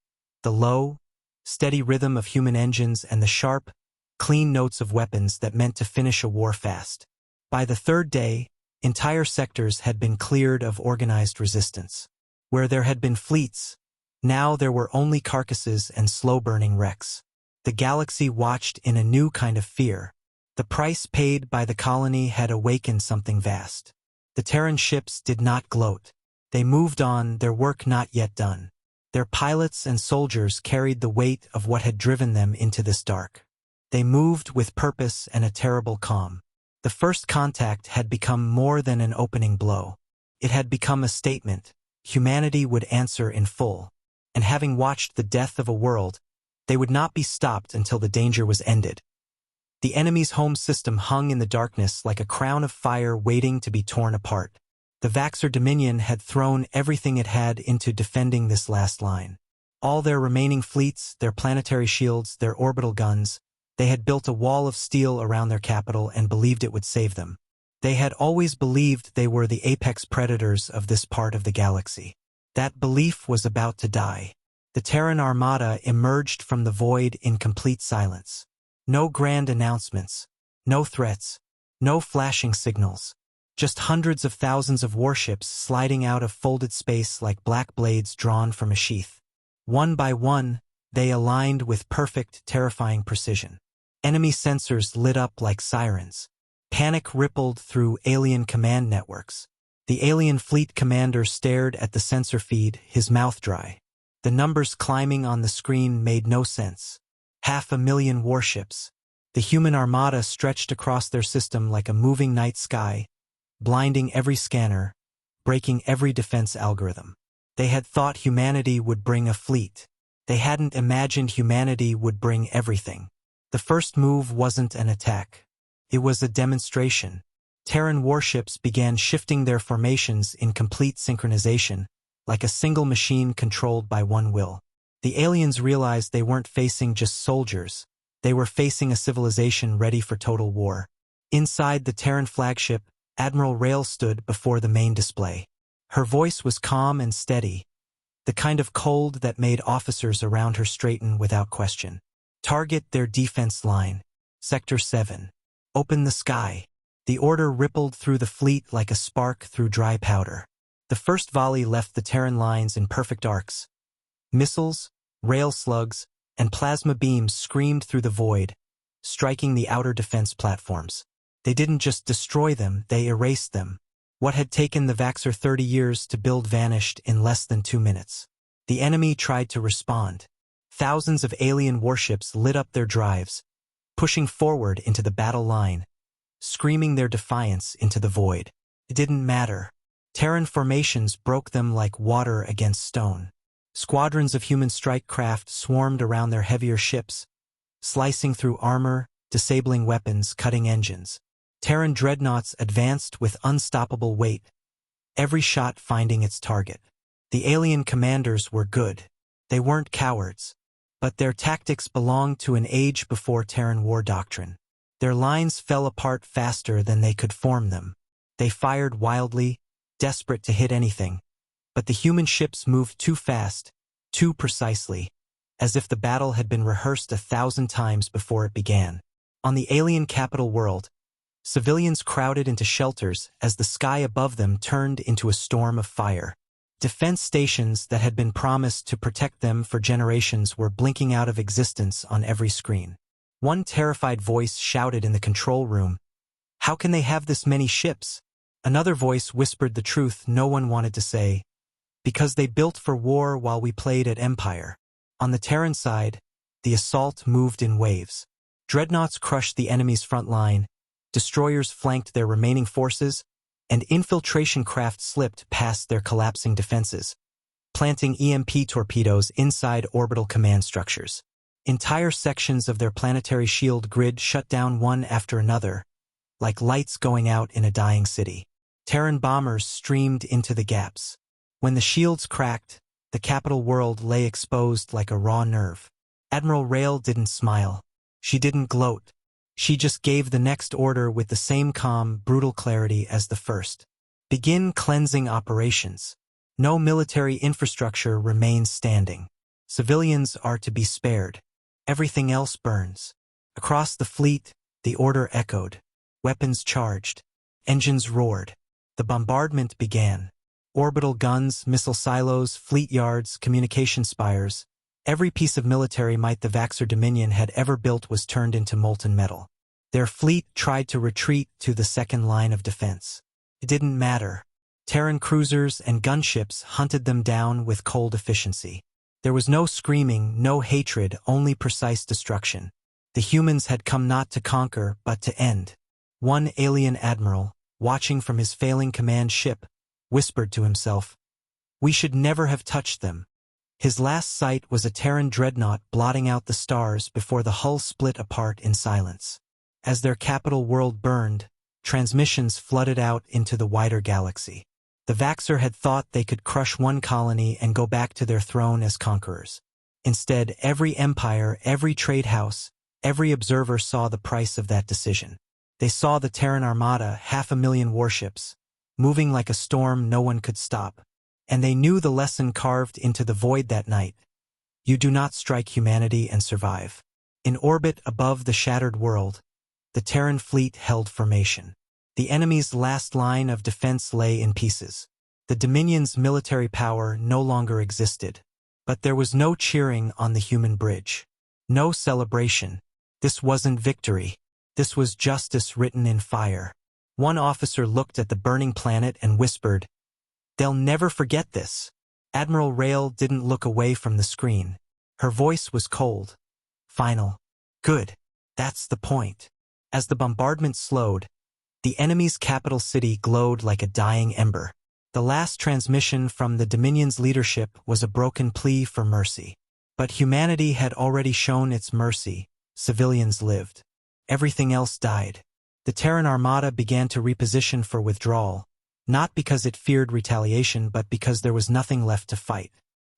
the low, steady rhythm of human engines and the sharp, clean notes of weapons that meant to finish a war fast. By the third day, entire sectors had been cleared of organized resistance. Where there had been fleets, now there were only carcasses and slow-burning wrecks. The galaxy watched in a new kind of fear. The price paid by the colony had awakened something vast. The Terran ships did not gloat. They moved on, their work not yet done. Their pilots and soldiers carried the weight of what had driven them into this dark. They moved with purpose and a terrible calm. The first contact had become more than an opening blow. It had become a statement. Humanity would answer in full. And having watched the death of a world, they would not be stopped until the danger was ended. The enemy's home system hung in the darkness like a crown of fire waiting to be torn apart. The Vaxxer Dominion had thrown everything it had into defending this last line. All their remaining fleets, their planetary shields, their orbital guns, they had built a wall of steel around their capital and believed it would save them. They had always believed they were the apex predators of this part of the galaxy. That belief was about to die. The Terran Armada emerged from the void in complete silence. No grand announcements, no threats, no flashing signals. Just hundreds of thousands of warships sliding out of folded space like black blades drawn from a sheath. One by one, they aligned with perfect, terrifying precision. Enemy sensors lit up like sirens. Panic rippled through alien command networks. The alien fleet commander stared at the sensor feed, his mouth dry. The numbers climbing on the screen made no sense. 500,000 warships. The human armada stretched across their system like a moving night sky, blinding every scanner, breaking every defense algorithm. They had thought humanity would bring a fleet. They hadn't imagined humanity would bring everything. The first move wasn't an attack. It was a demonstration. Terran warships began shifting their formations in complete synchronization, like a single machine controlled by one will. The aliens realized they weren't facing just soldiers. They were facing a civilization ready for total war. Inside the Terran flagship, Admiral Rail stood before the main display. Her voice was calm and steady, the kind of cold that made officers around her straighten without question. Target their defense line. Sector 7. Open the sky. The order rippled through the fleet like a spark through dry powder. The first volley left the Terran lines in perfect arcs. Missiles, rail slugs, and plasma beams screamed through the void, striking the outer defense platforms. They didn't just destroy them, they erased them. What had taken the Vaxxer 30 years to build vanished in less than 2 minutes. The enemy tried to respond. Thousands of alien warships lit up their drives, pushing forward into the battle line, screaming their defiance into the void. It didn't matter. Terran formations broke them like water against stone. Squadrons of human strike craft swarmed around their heavier ships, slicing through armor, disabling weapons, cutting engines. Terran dreadnoughts advanced with unstoppable weight, every shot finding its target. The alien commanders were good. They weren't cowards, but their tactics belonged to an age before Terran war doctrine. Their lines fell apart faster than they could form them. They fired wildly, desperate to hit anything, but the human ships moved too fast, too precisely, as if the battle had been rehearsed 1,000 times before it began. On the alien capital world, civilians crowded into shelters as the sky above them turned into a storm of fire. Defense stations that had been promised to protect them for generations were blinking out of existence on every screen. One terrified voice shouted in the control room, "How can they have this many ships?" Another voice whispered the truth no one wanted to say, "Because they built for war while we played at Empire." On the Terran side, the assault moved in waves. Dreadnoughts crushed the enemy's front line, destroyers flanked their remaining forces, and infiltration craft slipped past their collapsing defenses, planting EMP torpedoes inside orbital command structures. Entire sections of their planetary shield grid shut down one after another, like lights going out in a dying city. Terran bombers streamed into the gaps. When the shields cracked, the capital world lay exposed like a raw nerve. Admiral Rail didn't smile. She didn't gloat. She just gave the next order with the same calm, brutal clarity as the first. Begin cleansing operations. No military infrastructure remains standing. Civilians are to be spared. Everything else burns. Across the fleet, the order echoed. Weapons charged. Engines roared. The bombardment began. Orbital guns, missile silos, fleet yards, communication spires. Every piece of military might the Vaxxer Dominion had ever built was turned into molten metal. Their fleet tried to retreat to the second line of defense. It didn't matter. Terran cruisers and gunships hunted them down with cold efficiency. There was no screaming, no hatred, only precise destruction. The humans had come not to conquer, but to end. One alien admiral, watching from his failing command ship, whispered to himself, "We should never have touched them." His last sight was a Terran dreadnought blotting out the stars before the hull split apart in silence. As their capital world burned, transmissions flooded out into the wider galaxy. The Vaxxer had thought they could crush one colony and go back to their throne as conquerors. Instead, every empire, every trade house, every observer saw the price of that decision. They saw the Terran Armada, 500,000 warships, moving like a storm no one could stop. And they knew the lesson carved into the void that night. You do not strike humanity and survive. In orbit above the shattered world, the Terran fleet held formation. The enemy's last line of defense lay in pieces. The Dominion's military power no longer existed. But there was no cheering on the human bridge. No celebration. This wasn't victory. This was justice written in fire. One officer looked at the burning planet and whispered, "They'll never forget this." Admiral Rail didn't look away from the screen. Her voice was cold. Final. Good. That's the point. As the bombardment slowed, the enemy's capital city glowed like a dying ember. The last transmission from the Dominion's leadership was a broken plea for mercy. But humanity had already shown its mercy. Civilians lived. Everything else died. The Terran Armada began to reposition for withdrawal, not because it feared retaliation but because there was nothing left to fight.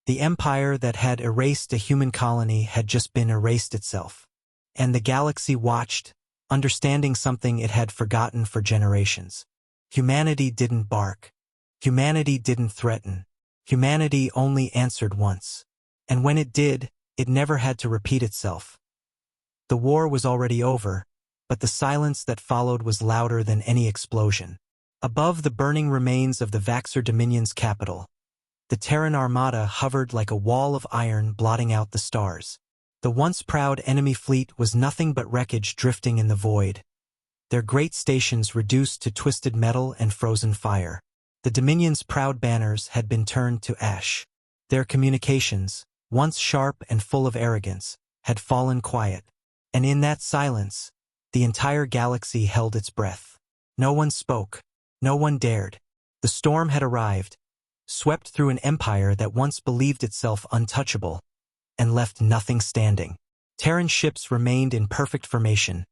The empire that had erased a human colony had just been erased itself. And the galaxy watched, understanding something it had forgotten for generations. Humanity didn't bark. Humanity didn't threaten. Humanity only answered once. And when it did, it never had to repeat itself. The war was already over, but the silence that followed was louder than any explosion. Above the burning remains of the Vaxxer Dominion's capital, the Terran Armada hovered like a wall of iron blotting out the stars. The once proud enemy fleet was nothing but wreckage drifting in the void, their great stations reduced to twisted metal and frozen fire. The Dominion's proud banners had been turned to ash. Their communications, once sharp and full of arrogance, had fallen quiet. And in that silence, the entire galaxy held its breath. No one spoke. No one dared. The storm had arrived, swept through an empire that once believed itself untouchable, and left nothing standing. Terran ships remained in perfect formation,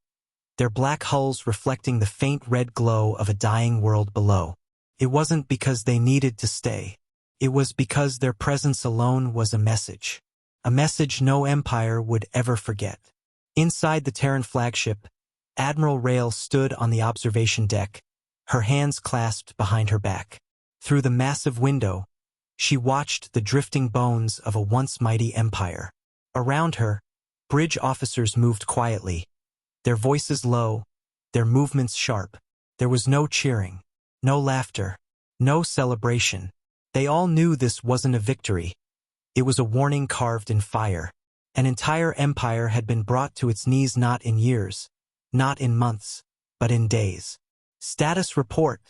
their black hulls reflecting the faint red glow of a dying world below. It wasn't because they needed to stay. It was because their presence alone was a message no empire would ever forget. Inside the Terran flagship, Admiral Rael stood on the observation deck, her hands clasped behind her back. Through the massive window, she watched the drifting bones of a once mighty empire. Around her, bridge officers moved quietly, their voices low, their movements sharp. There was no cheering, no laughter, no celebration. They all knew this wasn't a victory. It was a warning carved in fire. An entire empire had been brought to its knees not in years, not in months, but in days. "Status report,"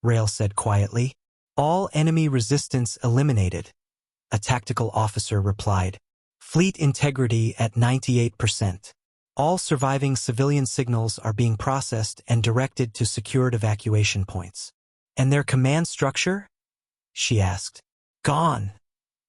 Rael said quietly. "All enemy resistance eliminated," a tactical officer replied. "Fleet integrity at 98%. All surviving civilian signals are being processed and directed to secured evacuation points." "And their command structure?" she asked. "Gone,"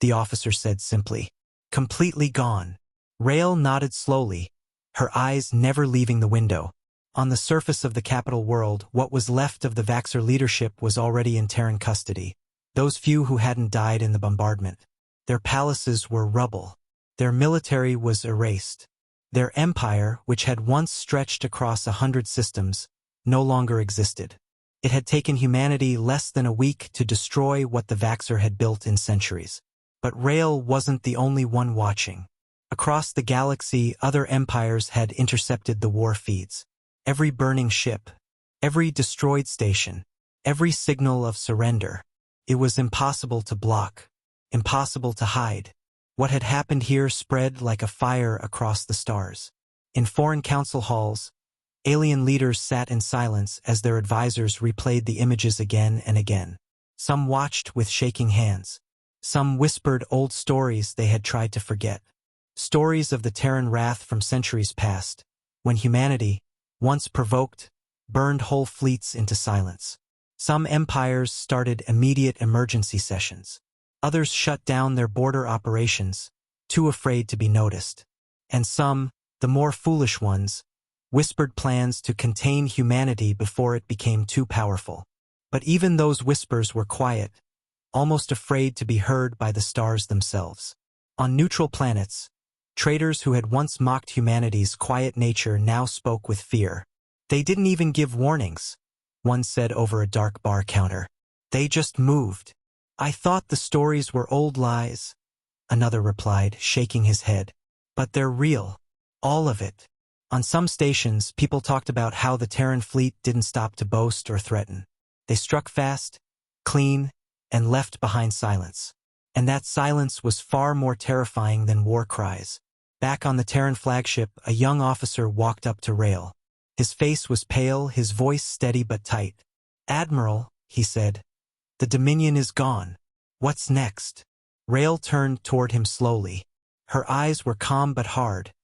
the officer said simply. "Completely gone." Rael nodded slowly, her eyes never leaving the window. On the surface of the capital world, what was left of the Vaxxer leadership was already in Terran custody. Those few who hadn't died in the bombardment. Their palaces were rubble. Their military was erased. Their empire, which had once stretched across 100 systems, no longer existed. It had taken humanity less than a week to destroy what the Vaxxer had built in centuries. But Rael wasn't the only one watching. Across the galaxy, other empires had intercepted the war feeds. Every burning ship, every destroyed station, every signal of surrender. It was impossible to block, impossible to hide. What had happened here spread like a fire across the stars. In foreign council halls, alien leaders sat in silence as their advisors replayed the images again and again. Some watched with shaking hands. Some whispered old stories they had tried to forget. Stories of the Terran wrath from centuries past, when humanity, once provoked, burned whole fleets into silence. Some empires started immediate emergency sessions. Others shut down their border operations, too afraid to be noticed. And some, the more foolish ones, whispered plans to contain humanity before it became too powerful. But even those whispers were quiet, almost afraid to be heard by the stars themselves. On neutral planets, traitors who had once mocked humanity's quiet nature now spoke with fear. "They didn't even give warnings," one said over a dark bar counter. "They just moved." "I thought the stories were old lies," another replied, shaking his head. "But they're real. All of it." On some stations, people talked about how the Terran fleet didn't stop to boast or threaten. They struck fast, clean, and left behind silence. And that silence was far more terrifying than war cries. Back on the Terran flagship, a young officer walked up to Rael. His face was pale, his voice steady but tight. "Admiral," he said, "the Dominion is gone. What's next?" Rael turned toward him slowly. Her eyes were calm but hard,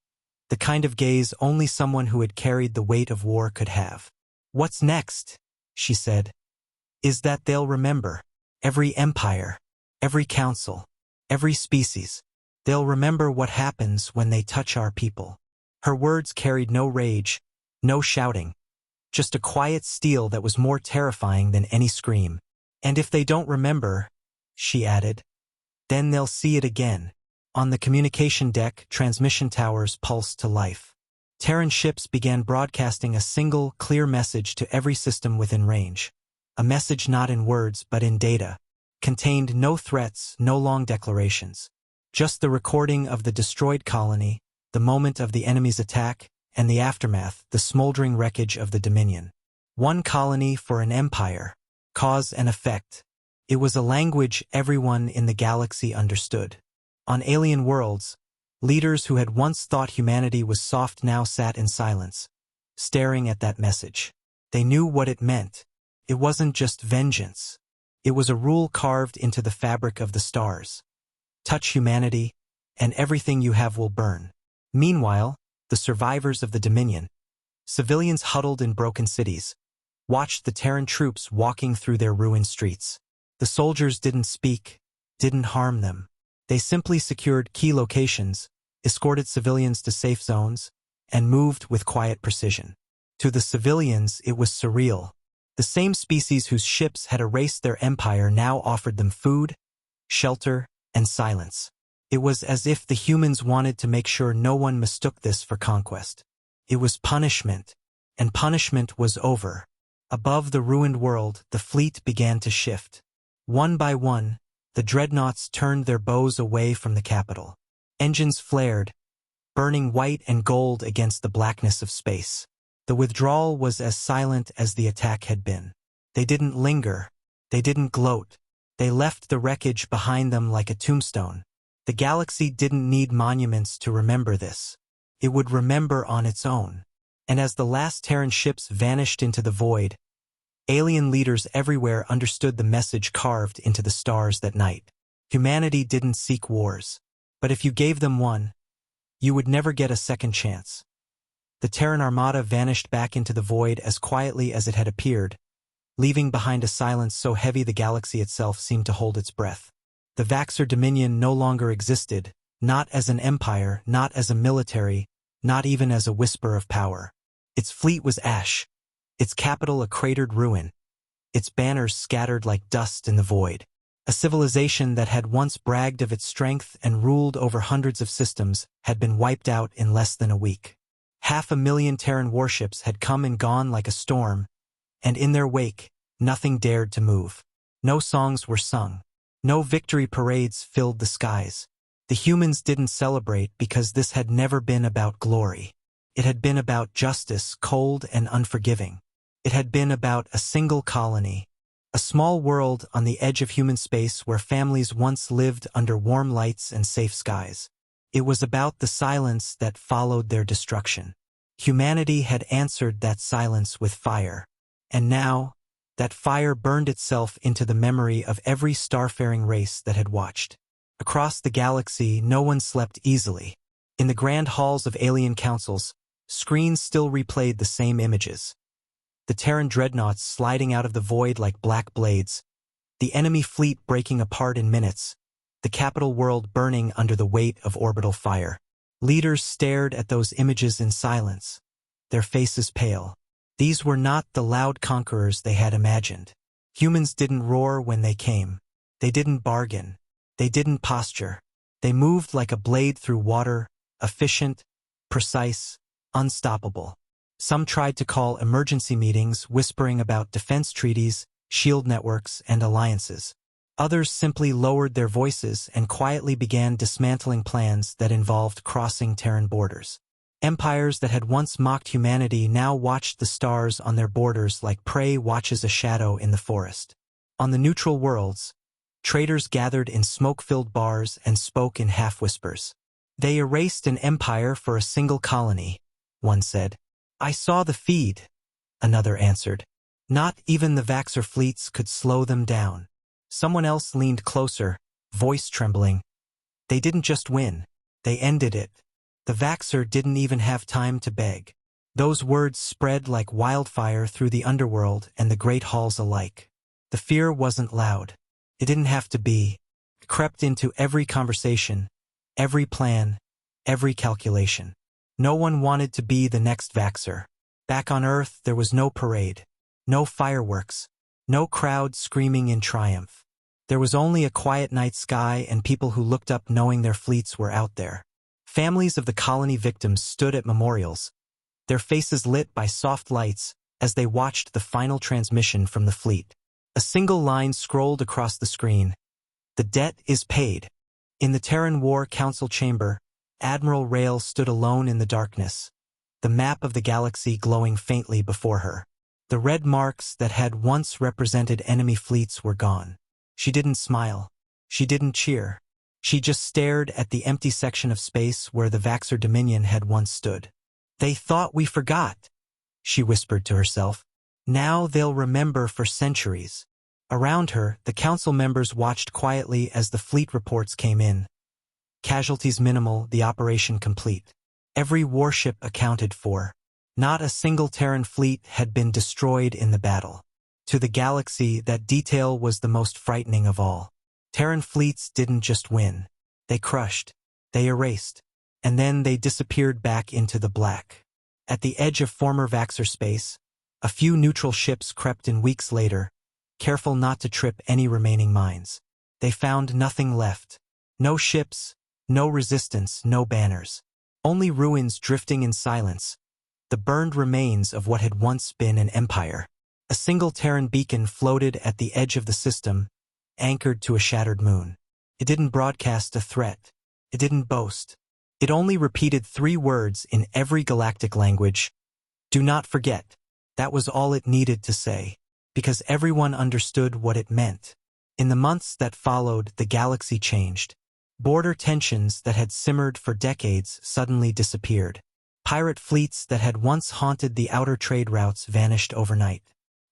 the kind of gaze only someone who had carried the weight of war could have. "What's next?" she said. "Is that they'll remember. Every empire, every council, every species. They'll remember what happens when they touch our people. Her words carried no rage, no shouting, just a quiet steel that was more terrifying than any scream. And if they don't remember, she added, then they'll see it again. On the communication deck, transmission towers pulsed to life. Terran ships began broadcasting a single, clear message to every system within range. A message not in words but in data. Contained no threats, no long declarations. Just the recording of the destroyed colony, the moment of the enemy's attack, and the aftermath, the smoldering wreckage of the Dominion. One colony for an empire. Cause and effect. It was a language everyone in the galaxy understood. On alien worlds, leaders who had once thought humanity was soft now sat in silence, staring at that message. They knew what it meant. It wasn't just vengeance. It was a rule carved into the fabric of the stars. Touch humanity, and everything you have will burn. Meanwhile, the survivors of the Dominion, civilians huddled in broken cities, watched the Terran troops walking through their ruined streets. The soldiers didn't speak, didn't harm them. They simply secured key locations, escorted civilians to safe zones, and moved with quiet precision. To the civilians, it was surreal. The same species whose ships had erased their empire now offered them food, shelter, and silence. It was as if the humans wanted to make sure no one mistook this for conquest. It was punishment, and punishment was over. Above the ruined world, the fleet began to shift. One by one, the dreadnoughts turned their bows away from the capital. Engines flared, burning white and gold against the blackness of space. The withdrawal was as silent as the attack had been. They didn't linger. They didn't gloat. They left the wreckage behind them like a tombstone. The galaxy didn't need monuments to remember this. It would remember on its own. And as the last Terran ships vanished into the void, alien leaders everywhere understood the message carved into the stars that night. Humanity didn't seek wars. But if you gave them one, you would never get a second chance. The Terran Armada vanished back into the void as quietly as it had appeared, leaving behind a silence so heavy the galaxy itself seemed to hold its breath. The Vaxxer Dominion no longer existed, not as an empire, not as a military, not even as a whisper of power. Its fleet was ash, its capital a cratered ruin, its banners scattered like dust in the void. A civilization that had once bragged of its strength and ruled over hundreds of systems had been wiped out in less than a week. 500,000 Terran warships had come and gone like a storm, and in their wake, nothing dared to move. No songs were sung. No victory parades filled the skies. The humans didn't celebrate because this had never been about glory. It had been about justice, cold and unforgiving. It had been about a single colony, a small world on the edge of human space where families once lived under warm lights and safe skies. It was about the silence that followed their destruction. Humanity had answered that silence with fire. And now, that fire burned itself into the memory of every starfaring race that had watched. Across the galaxy, no one slept easily. In the grand halls of alien councils, screens still replayed the same images. The Terran dreadnoughts sliding out of the void like black blades, the enemy fleet breaking apart in minutes, the capital world burning under the weight of orbital fire. Leaders stared at those images in silence, their faces pale. These were not the loud conquerors they had imagined. Humans didn't roar when they came. They didn't bargain. They didn't posture. They moved like a blade through water, efficient, precise, unstoppable. Some tried to call emergency meetings, whispering about defense treaties, shield networks, and alliances. Others simply lowered their voices and quietly began dismantling plans that involved crossing Terran borders. Empires that had once mocked humanity now watched the stars on their borders like prey watches a shadow in the forest. On the neutral worlds, traders gathered in smoke-filled bars and spoke in half-whispers. They erased an empire for a single colony, one said. I saw the feed, another answered. Not even the Vaxxer fleets could slow them down. Someone else leaned closer, voice trembling. They didn't just win, they ended it. The Vaxxer didn't even have time to beg. Those words spread like wildfire through the underworld and the great halls alike. The fear wasn't loud. It didn't have to be. It crept into every conversation, every plan, every calculation. No one wanted to be the next Vaxxer. Back on Earth, there was no parade, no fireworks, no crowd screaming in triumph. There was only a quiet night sky and people who looked up knowing their fleets were out there. Families of the colony victims stood at memorials, their faces lit by soft lights as they watched the final transmission from the fleet. A single line scrolled across the screen. The debt is paid. In the Terran War Council chamber, Admiral Rail stood alone in the darkness, the map of the galaxy glowing faintly before her. The red marks that had once represented enemy fleets were gone. She didn't smile. She didn't cheer. She just stared at the empty section of space where the Vaxxer Dominion had once stood. They thought we forgot, she whispered to herself. Now they'll remember for centuries. Around her, the council members watched quietly as the fleet reports came in. Casualties minimal, the operation complete. Every warship accounted for. Not a single Terran fleet had been destroyed in the battle. To the galaxy, that detail was the most frightening of all. Terran fleets didn't just win. They crushed. They erased. And then they disappeared back into the black. At the edge of former Vaxxer space, a few neutral ships crept in weeks later, careful not to trip any remaining mines. They found nothing left. No ships, no resistance, no banners. Only ruins drifting in silence. The burned remains of what had once been an empire. A single Terran beacon floated at the edge of the system, anchored to a shattered moon. It didn't broadcast a threat. It didn't boast. It only repeated 3 words in every galactic language. Do not forget. That was all it needed to say, because everyone understood what it meant. In the months that followed, the galaxy changed. Border tensions that had simmered for decades suddenly disappeared. Pirate fleets that had once haunted the outer trade routes vanished overnight.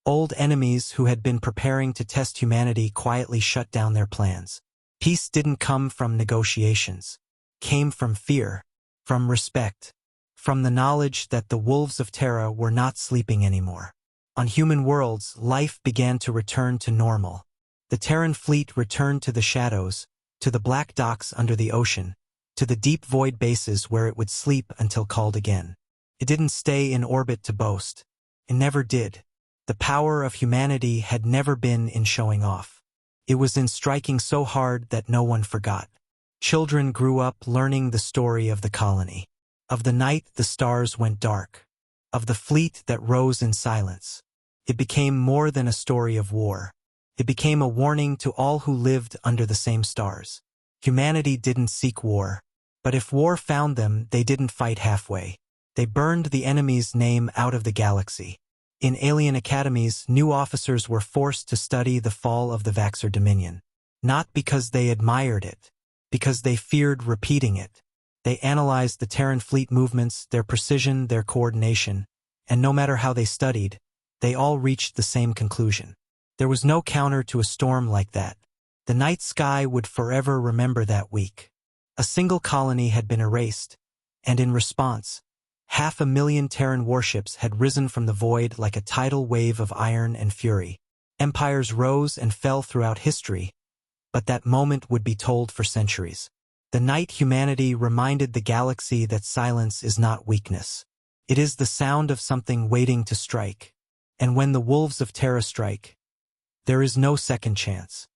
Old enemies who had been preparing to test humanity quietly shut down their plans. Peace didn't come from negotiations. Came from fear, from respect, from the knowledge that the wolves of Terra were not sleeping anymore. On human worlds, life began to return to normal. The Terran fleet returned to the shadows, to the black docks under the ocean, to the deep void bases where it would sleep until called again. It didn't stay in orbit to boast. It never did. The power of humanity had never been in showing off. It was in striking so hard that no one forgot. Children grew up learning the story of the colony. Of the night the stars went dark. Of the fleet that rose in silence. It became more than a story of war. It became a warning to all who lived under the same stars. Humanity didn't seek war. But if war found them, they didn't fight halfway. They burned the enemy's name out of the galaxy. In alien academies, new officers were forced to study the fall of the Vaxxer Dominion. Not because they admired it, because they feared repeating it. They analyzed the Terran fleet movements, their precision, their coordination, and no matter how they studied, they all reached the same conclusion. There was no counter to a storm like that. The night sky would forever remember that week. A single colony had been erased, and in response, 500,000 Terran warships had risen from the void like a tidal wave of iron and fury. Empires rose and fell throughout history, but that moment would be told for centuries. The night humanity reminded the galaxy that silence is not weakness. It is the sound of something waiting to strike. And when the wolves of Terra strike, there is no second chance.